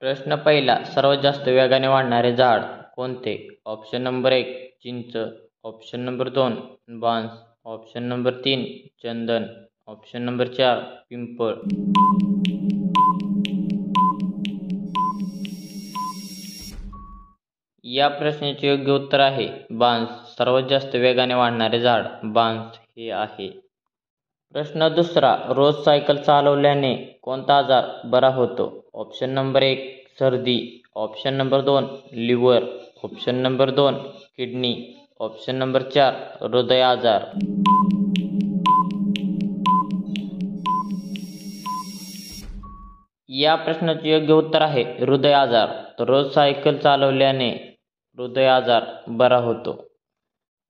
प्रश्न पहिला. सर्वात जास्त वेगाने वाढणारे झाड कोणते? ऑप्शन नंबर 1 चिंच, ऑप्शन नंबर 2 बांस, ऑप्शन नंबर 3 चंदन, ऑप्शन नंबर 4 पिंपळ. या प्रश्नाचे योग्य उत्तर आहे बांस. सर्वात जास्त वेगाने वाढणारे झाड बांस हे आहे. प्रश्न दुसरा. रोज सायकल चालवल्याने कोणता आजार बरा होतो? ऑप्शन नंबर 1 सर्दी, option number 2 liver, option number 2 kidney, option number 4 हृदय आजार. या प्रश्नाचे योग्य उत्तर आहे हृदय आजार. तर रोज सायकल चालवल्याने हृदय आजार बरा होतो.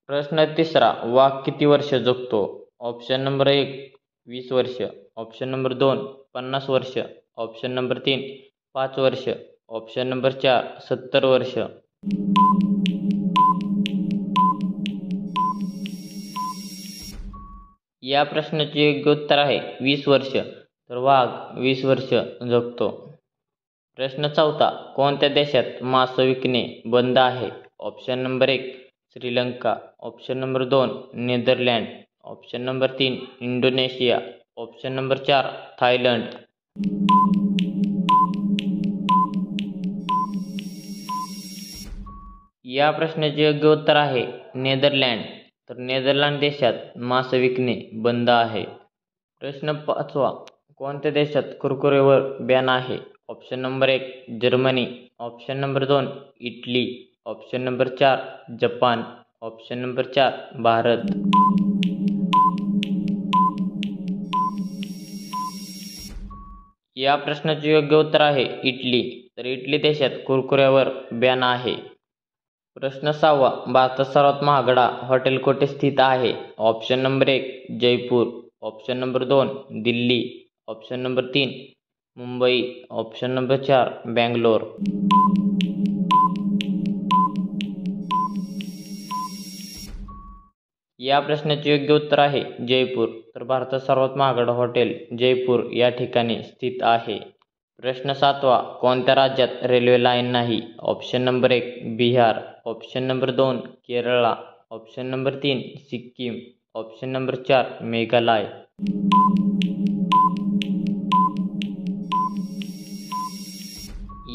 प्रश्न तिसरा. वाघ किती वर्ष जगतो? ऑप्शन नंबर 1 20 वर्ष, ऑप्शन नंबर 2 50 वर्ष, ऑप्शन नंबर 3 5 वर्ष, ऑप्शन नंबर 4 70 वर्ष. या प्रश्नाचे योग्य उत्तर आहे 20 वर्ष. तर वाघ 20 वर्ष जगतो. प्रश्न चौथा. कोणत्या देशात मांस विकणे बंद आहे? Option number 1 Sri Lanka, option number 2 Netherland, option number 3 Indonesia, option number 4 Thailand. या प्रश्नाचे योग्य उत्तर आहे नेदरलँड. तर नेदरलँड देशात मांस विकणे बंद आहे. प्रश्न पाचवा. कोणत्या देशात कुरकुरेवर बॅन आहे? Option number 1 Germany, option number 2 Italy, option number 4 Japan, option number 4 Bharat. या प्रश्नाचे योग्य उत्तर आहे इटली. तर इटली देशात कुरकुऱ्यावर बॅन आहे. प्रश्न 6वा. भारतात सर्वात महागडा हॉटेल कुठे स्थित आहे? Option number 1 Jaipur, option number 2 Delhi, option number 3 Mumbai, option number 4 Bangalore. या प्रश्नाचे योग्य उत्तर आहे जयपूर. तर भारतात सर्वात महागडा हॉटेल जयपूर या ठिकाणी स्थित आहे. प्रश्न 7वा. कोणत्या राज्यात रेल्वे लाईन नाही? Option number 1 Bihar, option number 2 Kerala, option number 3 Sikkim, option number 4 Meghalaya.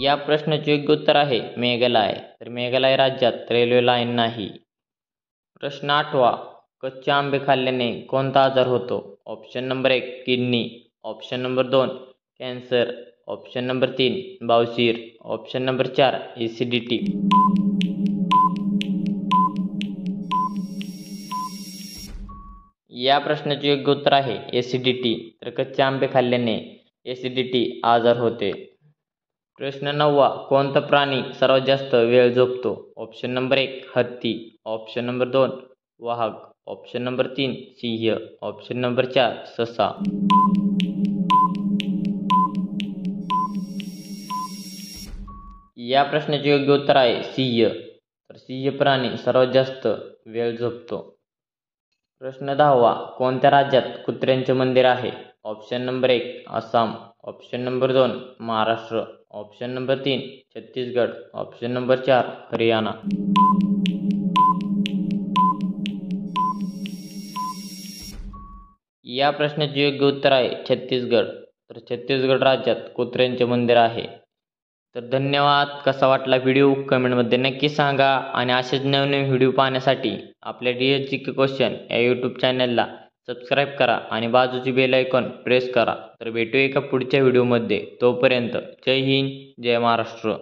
या प्रश्नाचे योग्य उत्तर आहे मेघालय. तर मेघालय राज्यात रेल्वे लाईन नाही. प्रश्न 8वा. कच्चे आंबे खाल्ल्याने कोणता आजार होतो? Option number 1 kidney, option number 2 cancer, option number 3 बवासीर, ऑप्शन नंबर 4 ॲसिडिटी. या प्रश्नाचे योग्य उत्तर आहे ॲसिडिटी. तर कच्चे आंबे खाल्ल्याने ॲसिडिटी आजार होते. प्रश्न 9वा. कोणता प्राणी सर्वात जास्त वेळ जगतो? ऑप्शन नंबर 1 हत्ती, ऑप्शन नंबर 2 वाघ, ऑप्शन नंबर 3 सिंह, ऑप्शन नंबर 4 ससा. या प्रश्नाचे योग्य उत्तर आहे सिंह. तर सिंह प्राणी सर्वात जास्त वेळ जगतो. प्रश्न 10वा. कोणत्या राज्यात कुत्र्यांचे मंदिर आहे? Option number 1 Assam, option number 2 Maharashtra, option number 3 Chhattisgarh, option number 4 Haryana. या प्रश्नाचे योग्य उत्तर आहे छत्तीसगड. तर छत्तीसगड राज्यात कुत्र्यांचे मंदिर आहे. तर धन्यवाद. कसा वाटला व्हिडिओ कमेंटमध्ये नक्की सांगा आणि असेच नवनवीन व्हिडिओ पाहण्यासाठी आपल्या DSGK क्वेश्चन या यूट्यूब चॅनलला सबस्क्राईब करा आणि बाजूची बेल आयकॉन प्रेस करा. तर भेटूया एका पुढच्या व्हिडिओमध्ये. तोपर्यंत जय हिंद, जय महाराष्ट्र.